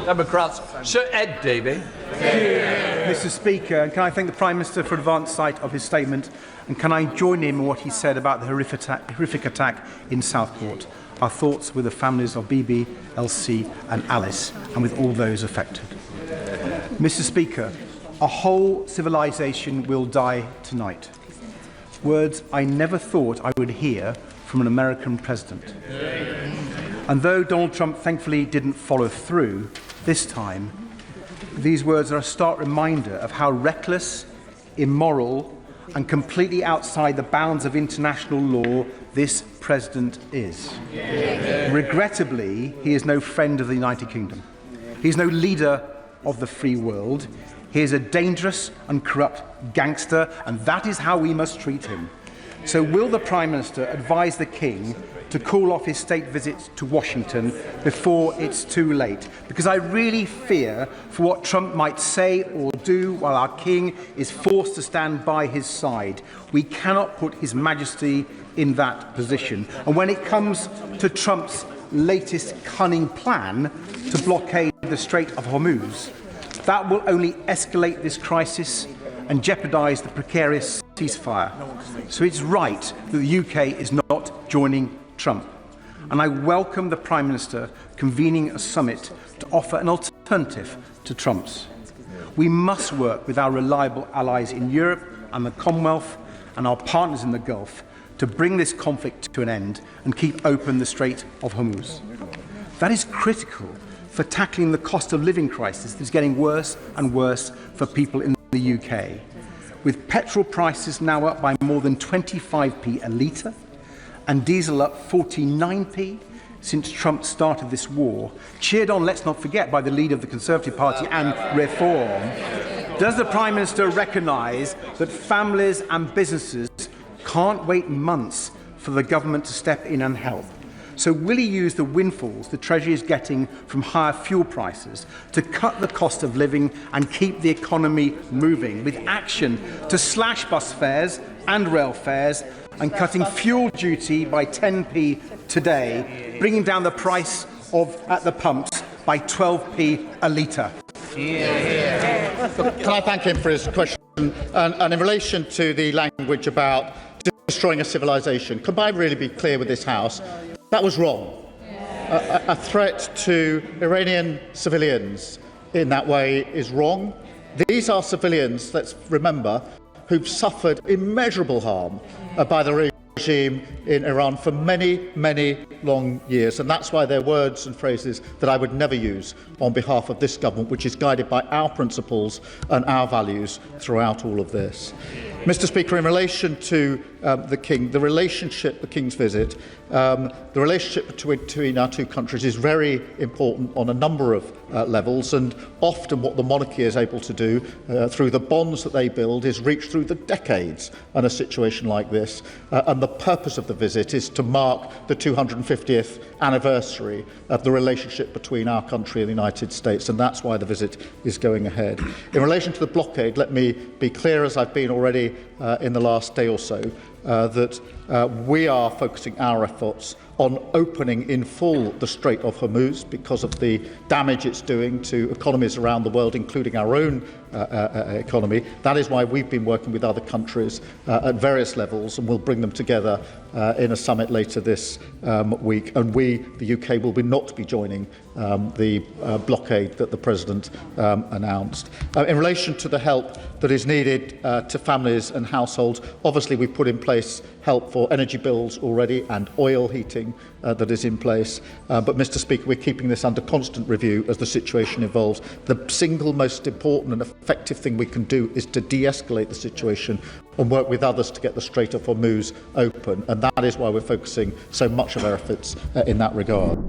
Democrats. Sir Ed Davey. Mr. Speaker, can I thank the Prime Minister for advance sight of his statement, and can I join him in what he said about the horrific attack in Southport? Our thoughts with the families of Bibi, Elsie and Alice, and with all those affected. Mr. Speaker, a whole civilization will die tonight. Words I never thought I would hear from an American president. And though Donald Trump thankfully didn't follow through this time, these words are a stark reminder of how reckless, immoral, and completely outside the bounds of international law this president is. Regrettably, he is no friend of the United Kingdom. He is no leader of the free world. He is a dangerous and corrupt gangster, and that is how we must treat him. So will the Prime Minister advise the King to call off his state visits to Washington before it's too late? Because I really fear for what Trump might say or do while our King is forced to stand by his side. We cannot put His Majesty in that position. And when it comes to Trump's latest cunning plan to blockade the Strait of Hormuz, that will only escalate this crisis and jeopardise the precarious ceasefire. So it's right that the UK is not joining Trump. And I welcome the Prime Minister convening a summit to offer an alternative to Trump's. We must work with our reliable allies in Europe and the Commonwealth and our partners in the Gulf to bring this conflict to an end and keep open the Strait of Hormuz. That is critical for tackling the cost of living crisis that is getting worse and worse for people in the UK. With petrol prices now up by more than 25p a litre and diesel up 49p since Trump started this war, cheered on, let's not forget, by the leader of the Conservative Party and Reform, does the Prime Minister recognise that families and businesses can't wait months for the government to step in and help? So will he use the windfalls the Treasury is getting from higher fuel prices to cut the cost of living and keep the economy moving, with action to slash bus fares and rail fares and cutting fuel duty by 10p today, bringing down the price at the pumps by 12p a litre? Can I thank him for his question? And in relation to the language about destroying a civilization, could I really be clear with this House? That was wrong. A threat to Iranian civilians in that way is wrong. These are civilians, let's remember, who've suffered immeasurable harm by the regime in Iran for many, many long years. And that's why they're words and phrases that I would never use on behalf of this government, which is guided by our principles and our values throughout all of this. Mr. Speaker, in relation to the King, the King's visit, the relationship between our two countries is very important on a number of levels, and often what the monarchy is able to do through the bonds that they build is reach through the decades in a situation like this. And the purpose of the visit is to mark the 250th anniversary of the relationship between our country and the United States, and that's why the visit is going ahead. In relation to the blockade, let me be clear, as I've been already in the last day or so, that we are focusing our efforts on opening in full the Strait of Hormuz because of the damage it's doing to economies around the world, including our own economy. That is why we've been working with other countries at various levels, and we'll bring them together in a summit later this week. And we, the UK, will not be joining the blockade that the President announced. In relation to the help that is needed to families and households, obviously we've put in place help for energy bills already and oil heating that is in place. But, Mr. Speaker, we're keeping this under constant review as the situation evolves. The single most important and effective thing we can do is to de-escalate the situation and work with others to get the Strait of Hormuz open. And that is why we're focusing so much of our efforts in that regard.